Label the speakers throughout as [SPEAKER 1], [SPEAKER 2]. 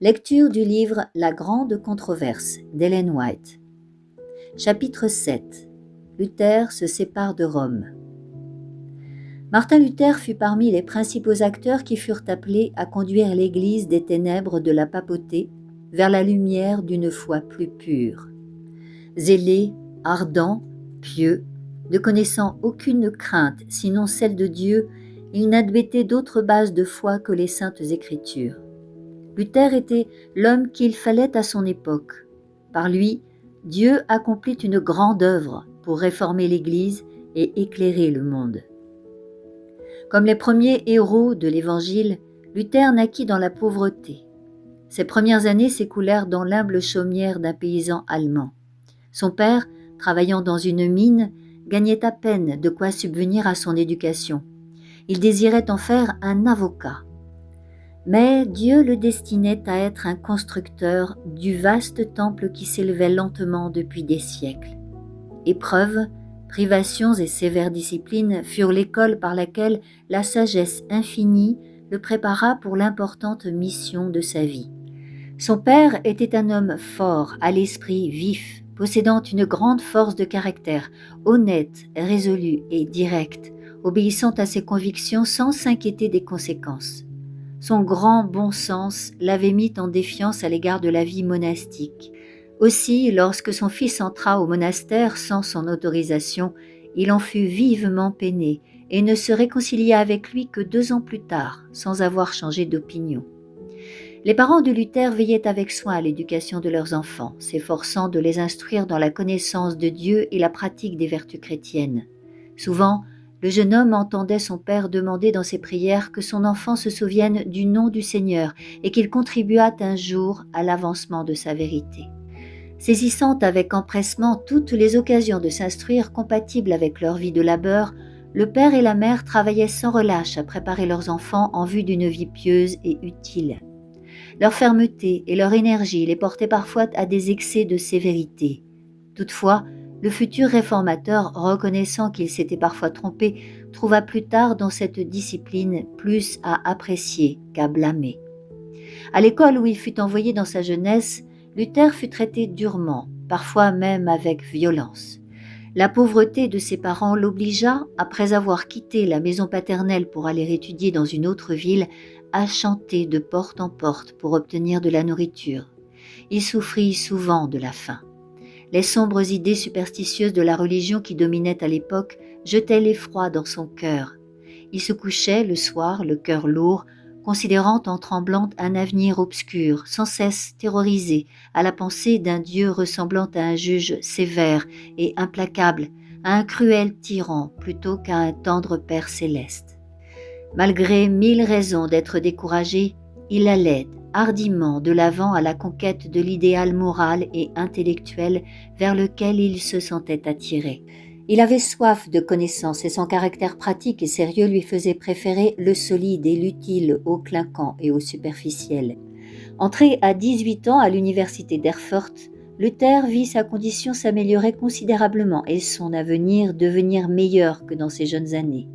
[SPEAKER 1] Lecture du livre La Grande Controverse d'Ellen White. Chapitre 7. Luther se sépare de Rome. Martin Luther fut parmi les principaux acteurs qui furent appelés à conduire l'Église des ténèbres de la papauté vers la lumière d'une foi plus pure. Zélé, ardent, pieux, ne connaissant aucune crainte sinon celle de Dieu, il n'admettait d'autre base de foi que les saintes Écritures. Luther était l'homme qu'il fallait à son époque. Par lui, Dieu accomplit une grande œuvre pour réformer l'Église et éclairer le monde. Comme les premiers héros de l'Évangile, Luther naquit dans la pauvreté. Ses premières années s'écoulèrent dans l'humble chaumière d'un paysan allemand. Son père, travaillant dans une mine, gagnait à peine de quoi subvenir à son éducation. Il désirait en faire un avocat. Mais Dieu le destinait à être un constructeur du vaste temple qui s'élevait lentement depuis des siècles. Épreuves, privations et sévères disciplines furent l'école par laquelle la sagesse infinie le prépara pour l'importante mission de sa vie. Son père était un homme fort, à l'esprit vif, possédant une grande force de caractère, honnête, résolu et direct, obéissant à ses convictions sans s'inquiéter des conséquences. Son grand bon sens l'avait mis en défiance à l'égard de la vie monastique. Aussi, lorsque son fils entra au monastère sans son autorisation, il en fut vivement peiné et ne se réconcilia avec lui que 2 ans plus tard, sans avoir changé d'opinion. Les parents de Luther veillaient avec soin à l'éducation de leurs enfants, s'efforçant de les instruire dans la connaissance de Dieu et la pratique des vertus chrétiennes. Souvent, le jeune homme entendait son père demander dans ses prières que son enfant se souvienne du nom du Seigneur et qu'il contribuât un jour à l'avancement de sa vérité. Saisissant avec empressement toutes les occasions de s'instruire compatibles avec leur vie de labeur, le père et la mère travaillaient sans relâche à préparer leurs enfants en vue d'une vie pieuse et utile. Leur fermeté et leur énergie les portaient parfois à des excès de sévérité. Toutefois, le futur réformateur, reconnaissant qu'il s'était parfois trompé, trouva plus tard dans cette discipline plus à apprécier qu'à blâmer. À l'école où il fut envoyé dans sa jeunesse, Luther fut traité durement, parfois même avec violence. La pauvreté de ses parents l'obligea, après avoir quitté la maison paternelle pour aller étudier dans une autre ville, à chanter de porte en porte pour obtenir de la nourriture. Il souffrit souvent de la faim. Les sombres idées superstitieuses de la religion qui dominaient à l'époque jetaient l'effroi dans son cœur. Il se couchait le soir, le cœur lourd, considérant en tremblant un avenir obscur, sans cesse terrorisé à la pensée d'un Dieu ressemblant à un juge sévère et implacable, à un cruel tyran plutôt qu'à un tendre Père céleste. Malgré 1000 raisons d'être découragé, il allait hardiment de l'avant à la conquête de l'idéal moral et intellectuel vers lequel il se sentait attiré. Il avait soif de connaissances et son caractère pratique et sérieux lui faisait préférer le solide et l'utile au clinquant et au superficiel. Entré à 18 ans à l'université d'Erfurt, Luther vit sa condition s'améliorer considérablement et son avenir devenir meilleur que dans ses jeunes années.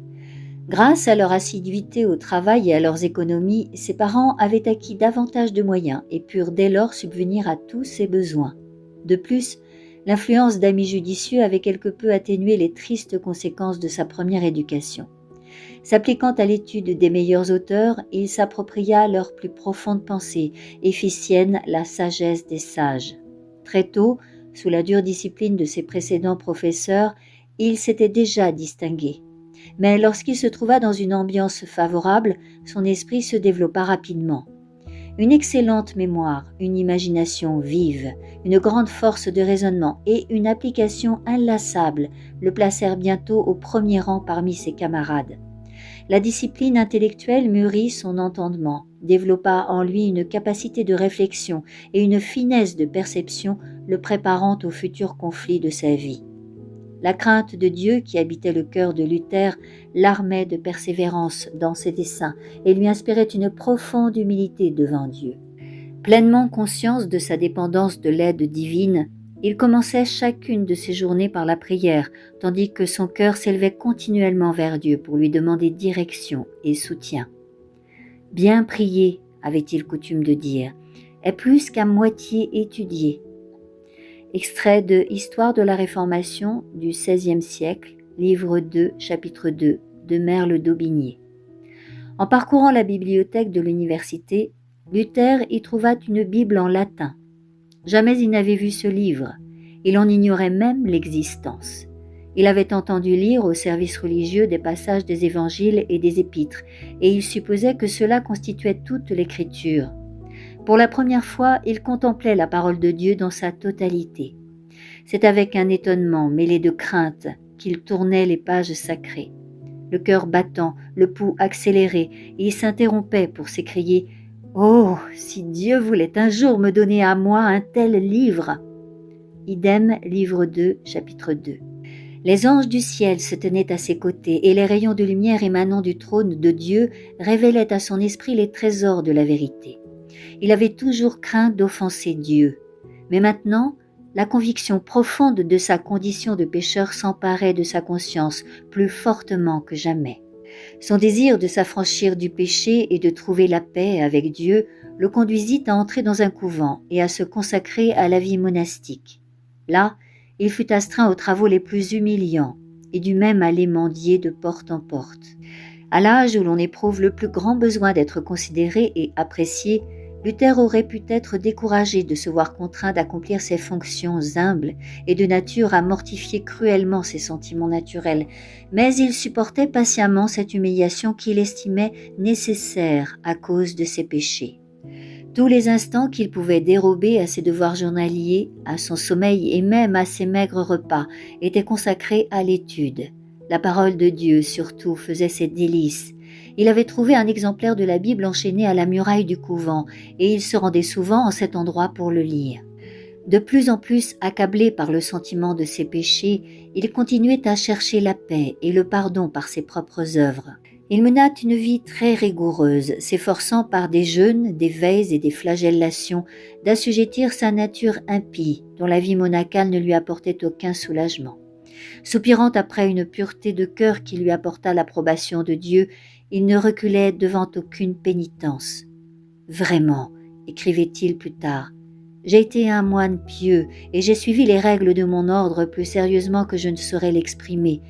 [SPEAKER 1] Grâce à leur assiduité au travail et à leurs économies, ses parents avaient acquis davantage de moyens et purent dès lors subvenir à tous ses besoins. De plus, l'influence d'amis judicieux avait quelque peu atténué les tristes conséquences de sa première éducation. S'appliquant à l'étude des meilleurs auteurs, il s'appropria leurs plus profondes pensées et fit sienne la sagesse des sages. Très tôt, sous la dure discipline de ses précédents professeurs, il s'était déjà distingué. Mais lorsqu'il se trouva dans une ambiance favorable, son esprit se développa rapidement. Une excellente mémoire, une imagination vive, une grande force de raisonnement et une application inlassable le placèrent bientôt au premier rang parmi ses camarades. La discipline intellectuelle mûrit son entendement, développa en lui une capacité de réflexion et une finesse de perception le préparant aux futurs conflits de sa vie. La crainte de Dieu qui habitait le cœur de Luther l'armait de persévérance dans ses desseins et lui inspirait une profonde humilité devant Dieu. Pleinement conscience de sa dépendance de l'aide divine, il commençait chacune de ses journées par la prière, tandis que son cœur s'élevait continuellement vers Dieu pour lui demander direction et soutien. « Bien prier », avait-il coutume de dire, est plus qu'à moitié étudiée. Extrait de Histoire de la Réformation du XVIe siècle, livre 2, chapitre 2, de Merle d'Aubigné. En parcourant la bibliothèque de l'université, Luther y trouva une Bible en latin. Jamais il n'avait vu ce livre. Il en ignorait même l'existence. Il avait entendu lire au service religieux des passages des évangiles et des épîtres, et il supposait que cela constituait toute l'écriture. Pour la première fois, il contemplait la parole de Dieu dans sa totalité. C'est avec un étonnement mêlé de crainte qu'il tournait les pages sacrées. Le cœur battant, le pouls accéléré, et il s'interrompait pour s'écrier « Oh, si Dieu voulait un jour me donner à moi un tel livre !» Idem, livre 2, chapitre 2. Les anges du ciel se tenaient à ses côtés, et les rayons de lumière émanant du trône de Dieu révélaient à son esprit les trésors de la vérité. Il avait toujours craint d'offenser Dieu, mais maintenant, la conviction profonde de sa condition de pécheur s'emparait de sa conscience plus fortement que jamais. Son désir de s'affranchir du péché et de trouver la paix avec Dieu le conduisit à entrer dans un couvent et à se consacrer à la vie monastique. Là, il fut astreint aux travaux les plus humiliants et dut même aller mendier de porte en porte. À l'âge où l'on éprouve le plus grand besoin d'être considéré et apprécié, Luther aurait pu être découragé de se voir contraint d'accomplir ses fonctions humbles et de nature à mortifier cruellement ses sentiments naturels, mais il supportait patiemment cette humiliation qu'il estimait nécessaire à cause de ses péchés. Tous les instants qu'il pouvait dérober à ses devoirs journaliers, à son sommeil et même à ses maigres repas étaient consacrés à l'étude. La parole de Dieu surtout faisait ses délices. Il avait trouvé un exemplaire de la Bible enchaîné à la muraille du couvent et il se rendait souvent en cet endroit pour le lire. De plus en plus accablé par le sentiment de ses péchés, il continuait à chercher la paix et le pardon par ses propres œuvres. Il mena une vie très rigoureuse, s'efforçant par des jeûnes, des veilles et des flagellations d'assujettir sa nature impie, dont la vie monacale ne lui apportait aucun soulagement. Soupirant après une pureté de cœur qui lui apporta l'approbation de Dieu, il ne reculait devant aucune pénitence. « Vraiment, écrivait-il plus tard, j'ai été un moine pieux et j'ai suivi les règles de mon ordre plus sérieusement que je ne saurais l'exprimer.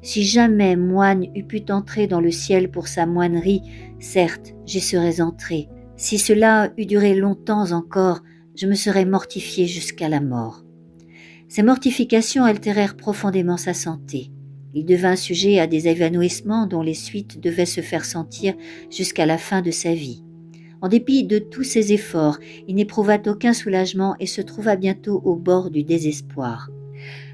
[SPEAKER 1] Si jamais moine eût pu entrer dans le ciel pour sa moinerie, certes, j'y serais entré. Si cela eût duré longtemps encore, je me serais mortifié jusqu'à la mort. » Ces mortifications altérèrent profondément sa santé. Il devint sujet à des évanouissements dont les suites devaient se faire sentir jusqu'à la fin de sa vie. En dépit de tous ses efforts, il n'éprouva aucun soulagement et se trouva bientôt au bord du désespoir.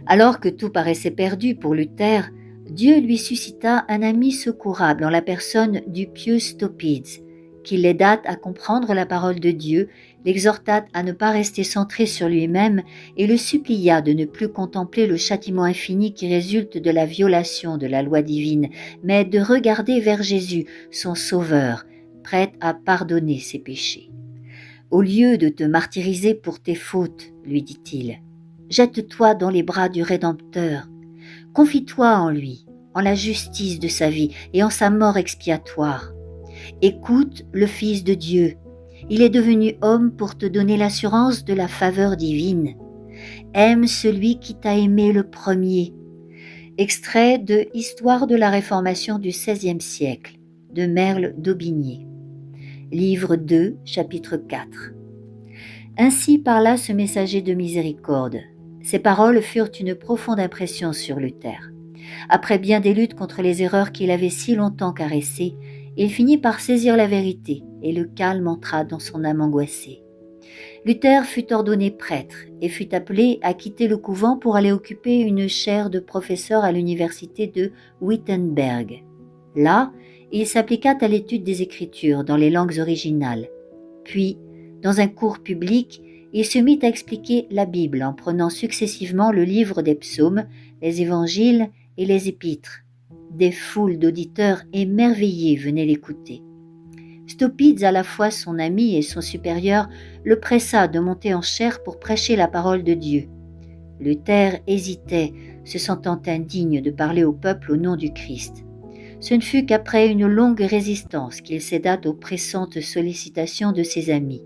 [SPEAKER 1] Alors que tout paraissait perdu pour Luther, Dieu lui suscita un ami secourable en la personne du pieux Stoppitz, qui l'aida à comprendre la parole de Dieu, l'exhorta à ne pas rester centré sur lui-même et le supplia de ne plus contempler le châtiment infini qui résulte de la violation de la loi divine, mais de regarder vers Jésus, son Sauveur, prêt à pardonner ses péchés. « Au lieu de te martyriser pour tes fautes, lui dit-il, jette-toi dans les bras du Rédempteur. Confie-toi en lui, en la justice de sa vie et en sa mort expiatoire. Écoute le Fils de Dieu. Il est devenu homme pour te donner l'assurance de la faveur divine. Aime celui qui t'a aimé le premier. » Extrait de Histoire de la Réformation du XVIe siècle, de Merle d'Aubigné. Livre 2, chapitre 4. Ainsi parla ce messager de miséricorde. Ces paroles furent une profonde impression sur Luther. Après bien des luttes contre les erreurs qu'il avait si longtemps caressées, il finit par saisir la vérité et le calme entra dans son âme angoissée. Luther fut ordonné prêtre et fut appelé à quitter le couvent pour aller occuper une chaire de professeur à l'université de Wittenberg. Là, il s'appliqua à l'étude des Écritures dans les langues originales. Puis, dans un cours public, il se mit à expliquer la Bible en prenant successivement le livre des psaumes, les évangiles et les épîtres. Des foules d'auditeurs émerveillés venaient l'écouter. Stoppitz, à la fois son ami et son supérieur, le pressa de monter en chaire pour prêcher la parole de Dieu. Luther hésitait, se sentant indigne de parler au peuple au nom du Christ. Ce ne fut qu'après une longue résistance qu'il céda aux pressantes sollicitations de ses amis.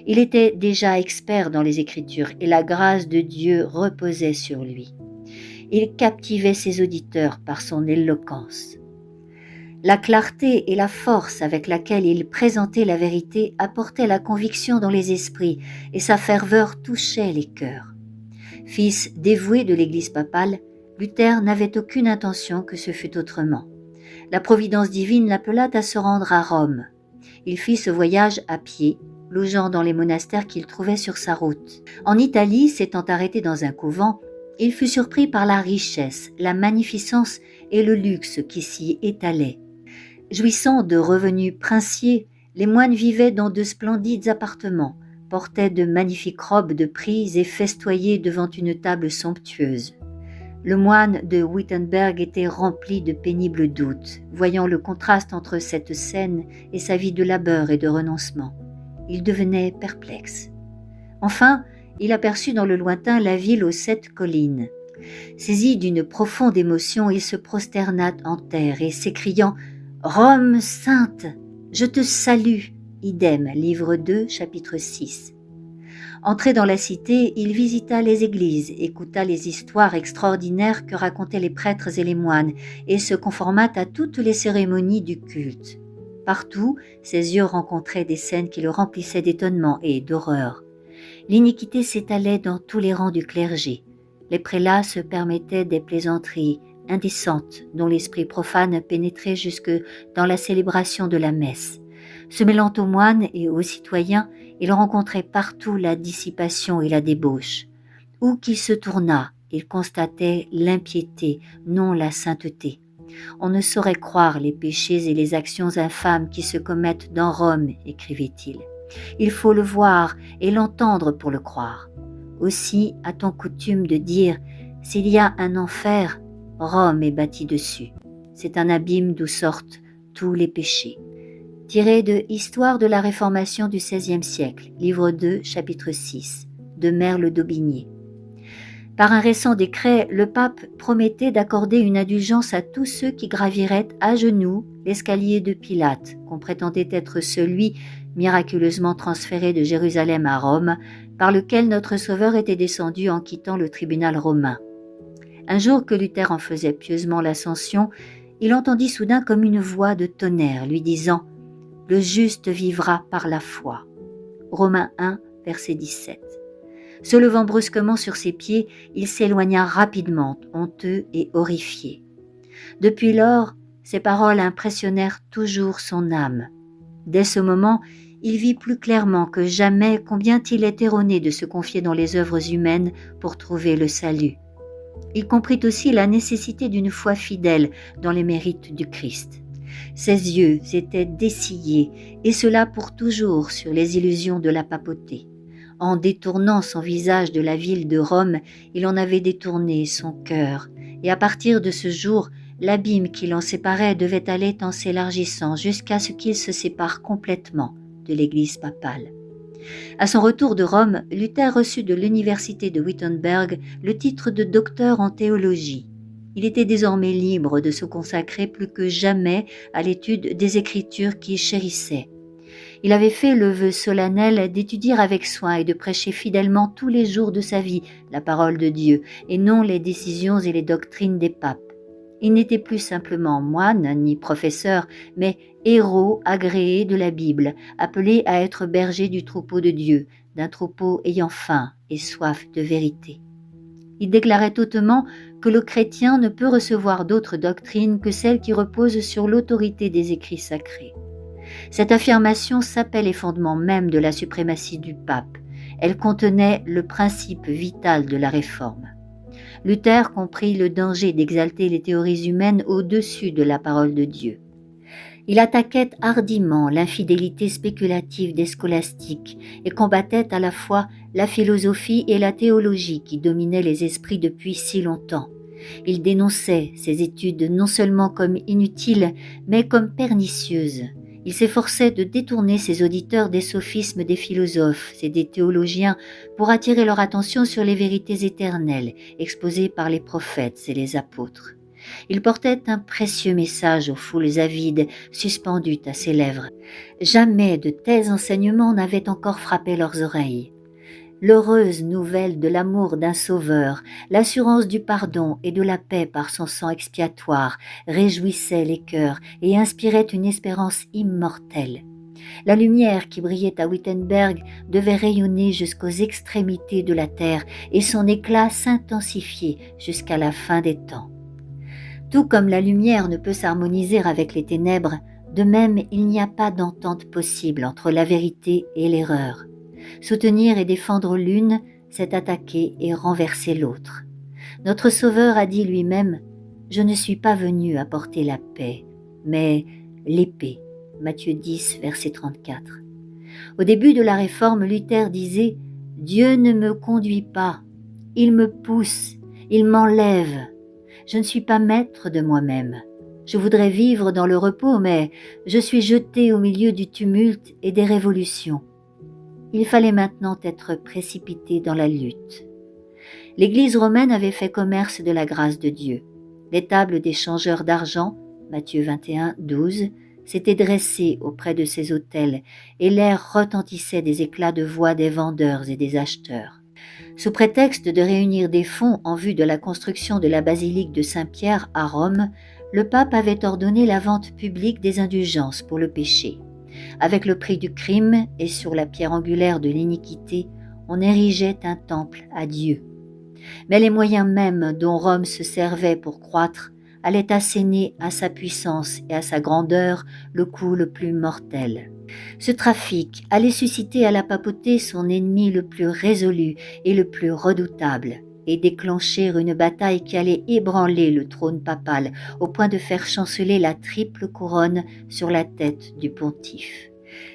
[SPEAKER 1] Il était déjà expert dans les Écritures et la grâce de Dieu reposait sur lui. Il captivait ses auditeurs par son éloquence. La clarté et la force avec laquelle il présentait la vérité apportaient la conviction dans les esprits et sa ferveur touchait les cœurs. Fils dévoué de l'Église papale, Luther n'avait aucune intention que ce fût autrement. La providence divine l'appela à se rendre à Rome. Il fit ce voyage à pied, logeant dans les monastères qu'il trouvait sur sa route. En Italie, s'étant arrêté dans un couvent, il fut surpris par la richesse, la magnificence et le luxe qui s'y étalaient. Jouissant de revenus princiers, les moines vivaient dans de splendides appartements, portaient de magnifiques robes de prise et festoyaient devant une table somptueuse. Le moine de Wittenberg était rempli de pénibles doutes, voyant le contraste entre cette scène et sa vie de labeur et de renoncement. Il devenait perplexe. Enfin, il aperçut dans le lointain la ville aux 7 collines. Saisi d'une profonde émotion, il se prosterna en terre et s'écriant « Rome sainte, je te salue !» Idem, livre 2, chapitre 6. Entré dans la cité, il visita les églises, écouta les histoires extraordinaires que racontaient les prêtres et les moines et se conforma à toutes les cérémonies du culte. Partout, ses yeux rencontraient des scènes qui le remplissaient d'étonnement et d'horreur. L'iniquité s'étalait dans tous les rangs du clergé. Les prélats se permettaient des plaisanteries indécentes dont l'esprit profane pénétrait jusque dans la célébration de la messe. Se mêlant aux moines et aux citoyens, il rencontrait partout la dissipation et la débauche. Où qu'il se tournât, il constatait l'impiété, non la sainteté. On ne saurait croire les péchés et les actions infâmes qui se commettent dans Rome, écrivait-il. Il faut le voir et l'entendre pour le croire. Aussi a-t-on coutume de dire « S'il y a un enfer, Rome est bâtie dessus. C'est un abîme d'où sortent tous les péchés. » Tiré de Histoire de la Réformation du XVIe siècle, livre 2, chapitre 6, de Merle d'Aubigné. Par un récent décret, le pape promettait d'accorder une indulgence à tous ceux qui graviraient à genoux l'escalier de Pilate, qu'on prétendait être celui miraculeusement transféré de Jérusalem à Rome, par lequel notre Sauveur était descendu en quittant le tribunal romain. Un jour que Luther en faisait pieusement l'ascension, il entendit soudain comme une voix de tonnerre lui disant « Le juste vivra par la foi ». Romains 1, verset 17. Se levant brusquement sur ses pieds, il s'éloigna rapidement, honteux et horrifié. Depuis lors, ces paroles impressionnèrent toujours son âme. Dès ce moment, il vit plus clairement que jamais combien il est erroné de se confier dans les œuvres humaines pour trouver le salut. Il comprit aussi la nécessité d'une foi fidèle dans les mérites du Christ. Ses yeux étaient dessillés, et cela pour toujours sur les illusions de la papauté. En détournant son visage de la ville de Rome, il en avait détourné son cœur, et à partir de ce jour, l'abîme qui l'en séparait devait aller en s'élargissant jusqu'à ce qu'il se sépare complètement de l'Église papale. À son retour de Rome, Luther reçut de l'université de Wittenberg le titre de docteur en théologie. Il était désormais libre de se consacrer plus que jamais à l'étude des Écritures qu'il chérissait. Il avait fait le vœu solennel d'étudier avec soin et de prêcher fidèlement tous les jours de sa vie la parole de Dieu et non les décisions et les doctrines des papes. Il n'était plus simplement moine ni professeur, mais héros agréé de la Bible, appelé à être berger du troupeau de Dieu, d'un troupeau ayant faim et soif de vérité. Il déclarait hautement que le chrétien ne peut recevoir d'autre doctrine que celle qui repose sur l'autorité des écrits sacrés. Cette affirmation sapait les fondements même de la suprématie du pape. Elle contenait le principe vital de la réforme. Luther comprit le danger d'exalter les théories humaines au-dessus de la parole de Dieu. Il attaquait hardiment l'infidélité spéculative des scolastiques et combattait à la fois la philosophie et la théologie qui dominaient les esprits depuis si longtemps. Il dénonçait ces études non seulement comme inutiles, mais comme pernicieuses. Il s'efforçait de détourner ses auditeurs des sophismes des philosophes et des théologiens pour attirer leur attention sur les vérités éternelles exposées par les prophètes et les apôtres. Il portait un précieux message aux foules avides suspendues à ses lèvres. Jamais de tels enseignements n'avaient encore frappé leurs oreilles. L'heureuse nouvelle de l'amour d'un sauveur, l'assurance du pardon et de la paix par son sang expiatoire réjouissait les cœurs et inspirait une espérance immortelle. La lumière qui brillait à Wittenberg devait rayonner jusqu'aux extrémités de la terre et son éclat s'intensifier jusqu'à la fin des temps. Tout comme la lumière ne peut s'harmoniser avec les ténèbres, de même il n'y a pas d'entente possible entre la vérité et l'erreur. Soutenir et défendre l'une, c'est attaquer et renverser l'autre. Notre Sauveur a dit lui-même « Je ne suis pas venu apporter la paix, mais l'épée ». Matthieu 10, verset 34. Au début de la Réforme, Luther disait « Dieu ne me conduit pas, il me pousse, il m'enlève. Je ne suis pas maître de moi-même. Je voudrais vivre dans le repos, mais je suis jeté au milieu du tumulte et des révolutions. » Il fallait maintenant être précipité dans la lutte. L'Église romaine avait fait commerce de la grâce de Dieu. Les tables des changeurs d'argent, Matthieu 21, 12, s'étaient dressées auprès de ces autels et l'air retentissait des éclats de voix des vendeurs et des acheteurs. Sous prétexte de réunir des fonds en vue de la construction de la basilique de Saint-Pierre à Rome, le pape avait ordonné la vente publique des indulgences pour le péché. Avec le prix du crime et sur la pierre angulaire de l'iniquité, on érigeait un temple à Dieu. Mais les moyens mêmes dont Rome se servait pour croître allaient asséner à sa puissance et à sa grandeur le coup le plus mortel. Ce trafic allait susciter à la papauté son ennemi le plus résolu et le plus redoutable, et déclencher une bataille qui allait ébranler le trône papal au point de faire chanceler la triple couronne sur la tête du pontife.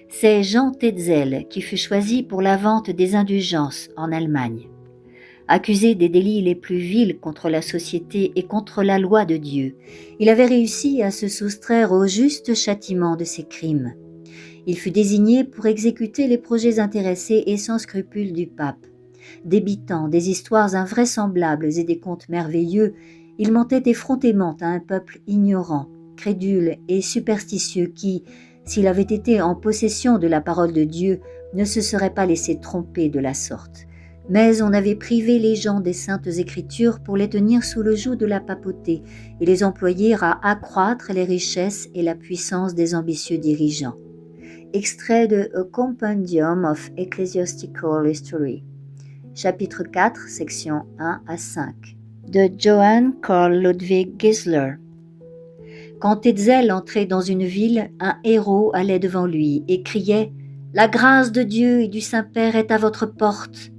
[SPEAKER 1] C'est Jean Tetzel qui fut choisi pour la vente des indulgences en Allemagne. Accusé des délits les plus vils contre la société et contre la loi de Dieu, il avait réussi à se soustraire au juste châtiment de ses crimes. Il fut désigné pour exécuter les projets intéressés et sans scrupule du pape. Débitant des histoires invraisemblables et des contes merveilleux, il mentait effrontément à un peuple ignorant, crédule et superstitieux qui, s'il avait été en possession de la parole de Dieu, ne se serait pas laissé tromper de la sorte. Mais on avait privé les gens des saintes écritures pour les tenir sous le joug de la papauté et les employer à accroître les richesses et la puissance des ambitieux dirigeants. Extrait de A Compendium of Ecclesiastical History, chapitre 4, section 1 à 5, de Johann Carl Ludwig Gisler. Quand Tetzel entrait dans une ville, un héros allait devant lui et criait « La grâce de Dieu et du Saint-Père est à votre porte !»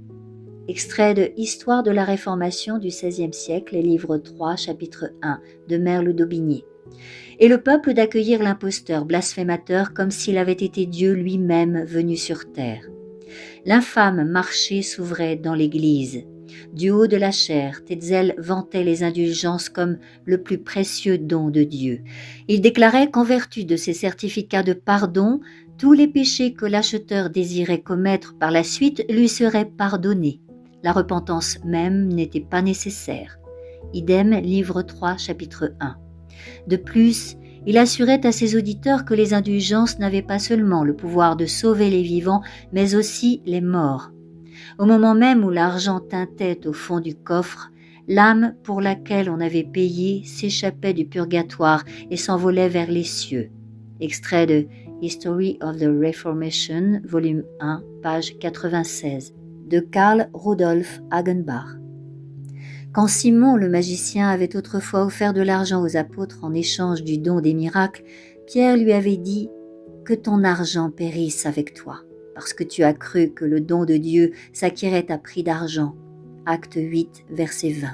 [SPEAKER 1] Extrait de Histoire de la Réformation du XVIe siècle, livre 3, chapitre 1, de Merle d'Aubigné. Et le peuple d'accueillir l'imposteur blasphémateur comme s'il avait été Dieu lui-même venu sur terre. L'infâme marché s'ouvrait dans l'Église. Du haut de la chair, Tetzel vantait les indulgences comme le plus précieux don de Dieu. Il déclarait qu'en vertu de ces certificats de pardon, tous les péchés que l'acheteur désirait commettre par la suite lui seraient pardonnés. La repentance même n'était pas nécessaire. Idem, livre 3, chapitre 1. De plus, il assurait à ses auditeurs que les indulgences n'avaient pas seulement le pouvoir de sauver les vivants, mais aussi les morts. Au moment même où l'argent tintait au fond du coffre, l'âme pour laquelle on avait payé s'échappait du purgatoire et s'envolait vers les cieux. Extrait de History of the Reformation, volume 1, page 96, de Karl Rudolf Hagenbach. Quand Simon le magicien avait autrefois offert de l'argent aux apôtres en échange du don des miracles, Pierre lui avait dit « Que ton argent périsse avec toi, parce que tu as cru que le don de Dieu s'acquérait à prix d'argent. » Acte 8, verset 20.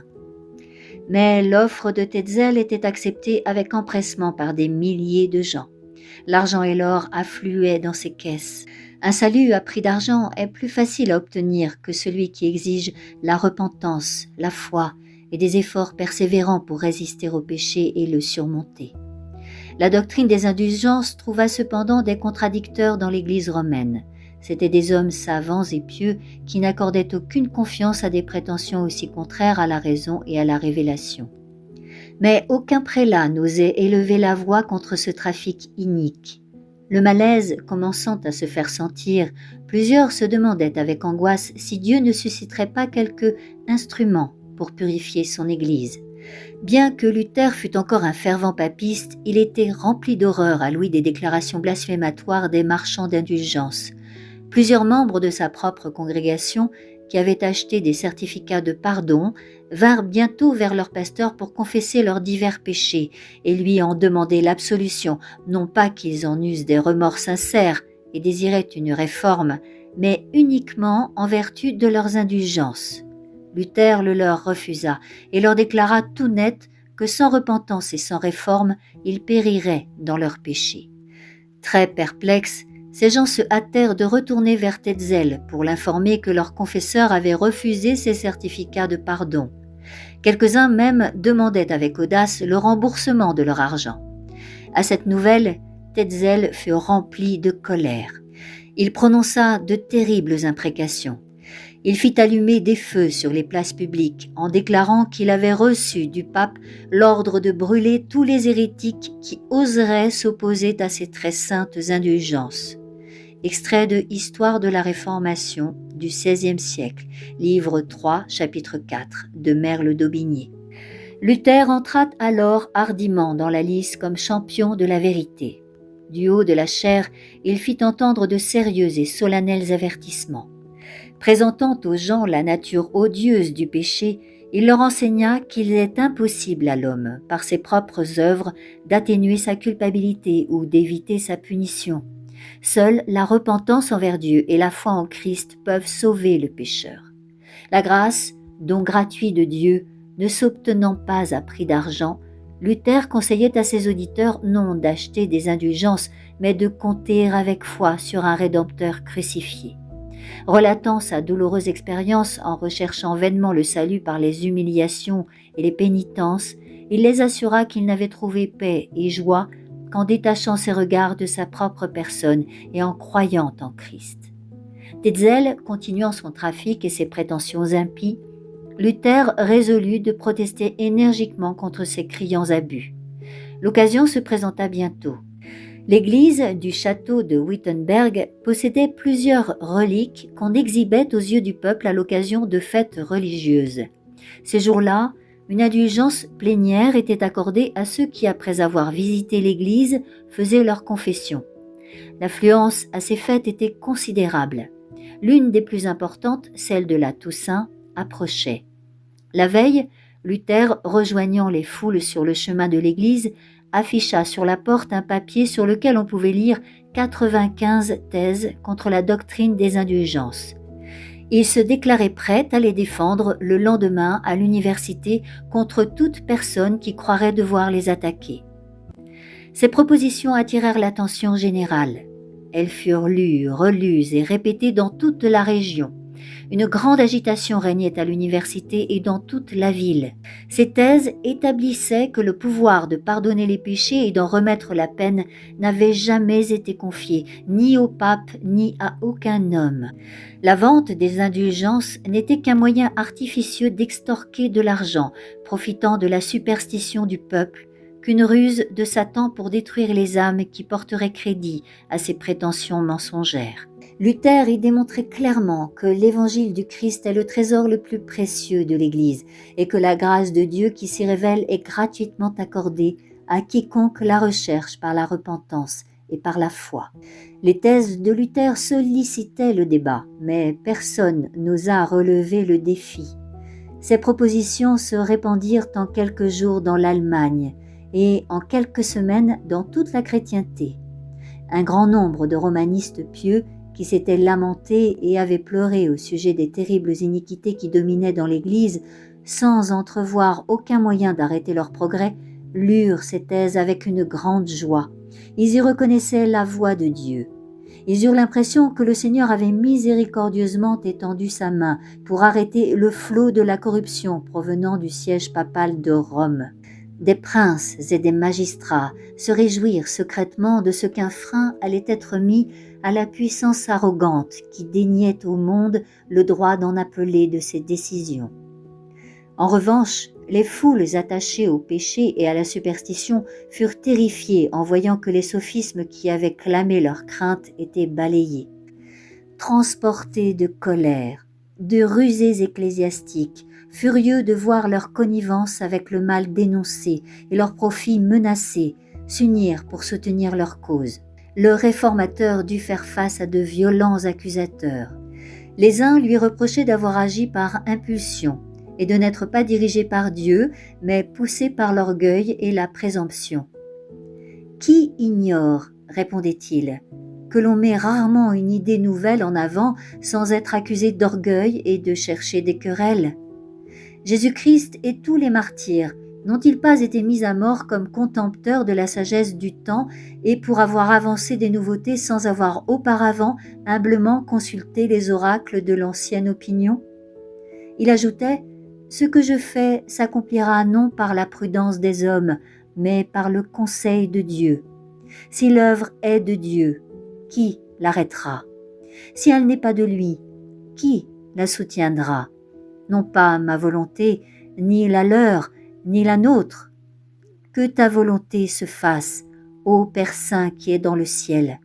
[SPEAKER 1] Mais l'offre de Tetzel était acceptée avec empressement par des milliers de gens. L'argent et l'or affluaient dans ses caisses. Un salut à prix d'argent est plus facile à obtenir que celui qui exige la repentance, la foi et des efforts persévérants pour résister au péché et le surmonter. La doctrine des indulgences trouva cependant des contradicteurs dans l'Église romaine. C'étaient des hommes savants et pieux qui n'accordaient aucune confiance à des prétentions aussi contraires à la raison et à la révélation. Mais aucun prélat n'osait élever la voix contre ce trafic inique. Le malaise commençant à se faire sentir, plusieurs se demandaient avec angoisse si Dieu ne susciterait pas quelque instrument pour purifier son Église. Bien que Luther fût encore un fervent papiste, il était rempli d'horreur à l'ouïe des déclarations blasphématoires des marchands d'indulgence. Plusieurs membres de sa propre congrégation, qui avaient acheté des certificats de pardon, vinrent bientôt vers leur pasteur pour confesser leurs divers péchés et lui en demander l'absolution, non pas qu'ils en eussent des remords sincères et désiraient une réforme, mais uniquement en vertu de leurs indulgences. Luther le leur refusa et leur déclara tout net que sans repentance et sans réforme, ils périraient dans leurs péchés. Très perplexes, ces gens se hâtèrent de retourner vers Tetzel pour l'informer que leur confesseur avait refusé ses certificats de pardon. Quelques-uns même demandaient avec audace le remboursement de leur argent. À cette nouvelle, Tetzel fut rempli de colère. Il prononça de terribles imprécations. Il fit allumer des feux sur les places publiques en déclarant qu'il avait reçu du pape l'ordre de brûler tous les hérétiques qui oseraient s'opposer à ses très saintes indulgences. Extrait de Histoire de la Réformation du XVIe siècle, livre 3, chapitre 4, de Merle d'Aubigné. Luther entra alors hardiment dans la lice comme champion de la vérité. Du haut de la chaire, il fit entendre de sérieux et solennels avertissements. Présentant aux gens la nature odieuse du péché, il leur enseigna qu'il est impossible à l'homme, par ses propres œuvres, d'atténuer sa culpabilité ou d'éviter sa punition. Seule la repentance envers Dieu et la foi en Christ peuvent sauver le pécheur. La grâce, don gratuit de Dieu, ne s'obtenant pas à prix d'argent, Luther conseillait à ses auditeurs non d'acheter des indulgences, mais de compter avec foi sur un Rédempteur crucifié. Relatant sa douloureuse expérience en recherchant vainement le salut par les humiliations et les pénitences, il les assura qu'il n'avait trouvé paix et joie qu'en détachant ses regards de sa propre personne et en croyant en Christ. Tetzel continuant son trafic et ses prétentions impies, Luther résolut de protester énergiquement contre ces criants abus. L'occasion se présenta bientôt. L'église du château de Wittenberg possédait plusieurs reliques qu'on exhibait aux yeux du peuple à l'occasion de fêtes religieuses. Ces jours-là, une indulgence plénière était accordée à ceux qui, après avoir visité l'église, faisaient leur confession. L'affluence à ces fêtes était considérable. L'une des plus importantes, celle de la Toussaint, approchait. La veille, Luther, rejoignant les foules sur le chemin de l'église, afficha sur la porte un papier sur lequel on pouvait lire 95 thèses contre la doctrine des indulgences. Il se déclarait prêt à les défendre le lendemain à l'université contre toute personne qui croirait devoir les attaquer. Ces propositions attirèrent l'attention générale. Elles furent lues, relues et répétées dans toute la région. Une grande agitation régnait à l'université et dans toute la ville. Ces thèses établissaient que le pouvoir de pardonner les péchés et d'en remettre la peine n'avait jamais été confié, ni au pape, ni à aucun homme. La vente des indulgences n'était qu'un moyen artificieux d'extorquer de l'argent, profitant de la superstition du peuple, qu'une ruse de Satan pour détruire les âmes qui porteraient crédit à ses prétentions mensongères. Luther y démontrait clairement que l'évangile du Christ est le trésor le plus précieux de l'Église et que la grâce de Dieu qui s'y révèle est gratuitement accordée à quiconque la recherche par la repentance et par la foi. Les thèses de Luther sollicitaient le débat, mais personne n'osa relever le défi. Ces propositions se répandirent en quelques jours dans l'Allemagne et en quelques semaines dans toute la chrétienté. Un grand nombre de romanistes pieux qui s'étaient lamentés et avaient pleuré au sujet des terribles iniquités qui dominaient dans l'Église, sans entrevoir aucun moyen d'arrêter leur progrès, lurent ces thèses avec une grande joie. Ils y reconnaissaient la voix de Dieu. Ils eurent l'impression que le Seigneur avait miséricordieusement étendu sa main pour arrêter le flot de la corruption provenant du siège papal de Rome. Des princes et des magistrats se réjouirent secrètement de ce qu'un frein allait être mis à la puissance arrogante qui déniait au monde le droit d'en appeler de ses décisions. En revanche, les foules attachées au péché et à la superstition furent terrifiées en voyant que les sophismes qui avaient clamé leur crainte étaient balayés. Transportés de colère, de rusées ecclésiastiques, furieux de voir leur connivence avec le mal dénoncé et leur profit menacé, s'unirent pour soutenir leur cause. Le réformateur dut faire face à de violents accusateurs. Les uns lui reprochaient d'avoir agi par impulsion et de n'être pas dirigé par Dieu, mais poussé par l'orgueil et la présomption. « Qui ignore, répondait-il, que l'on met rarement une idée nouvelle en avant sans être accusé d'orgueil et de chercher des querelles ? Jésus-Christ et tous les martyrs n'ont-ils pas été mis à mort comme contempteurs de la sagesse du temps et pour avoir avancé des nouveautés sans avoir auparavant humblement consulté les oracles de l'ancienne opinion ? Il ajoutait « Ce que je fais s'accomplira non par la prudence des hommes, mais par le conseil de Dieu. Si l'œuvre est de Dieu, qui l'arrêtera ? Si elle n'est pas de lui, qui la soutiendra ? Non pas ma volonté, ni la leur, ni la nôtre. Que ta volonté se fasse, ô Père Saint qui est dans le ciel. »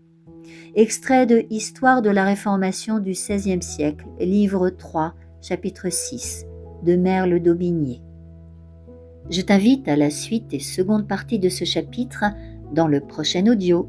[SPEAKER 1] Extrait de Histoire de la Réformation du XVIe siècle, livre 3, chapitre 6, de Merle d'Aubigné. Je t'invite à la suite et seconde partie de ce chapitre dans le prochain audio.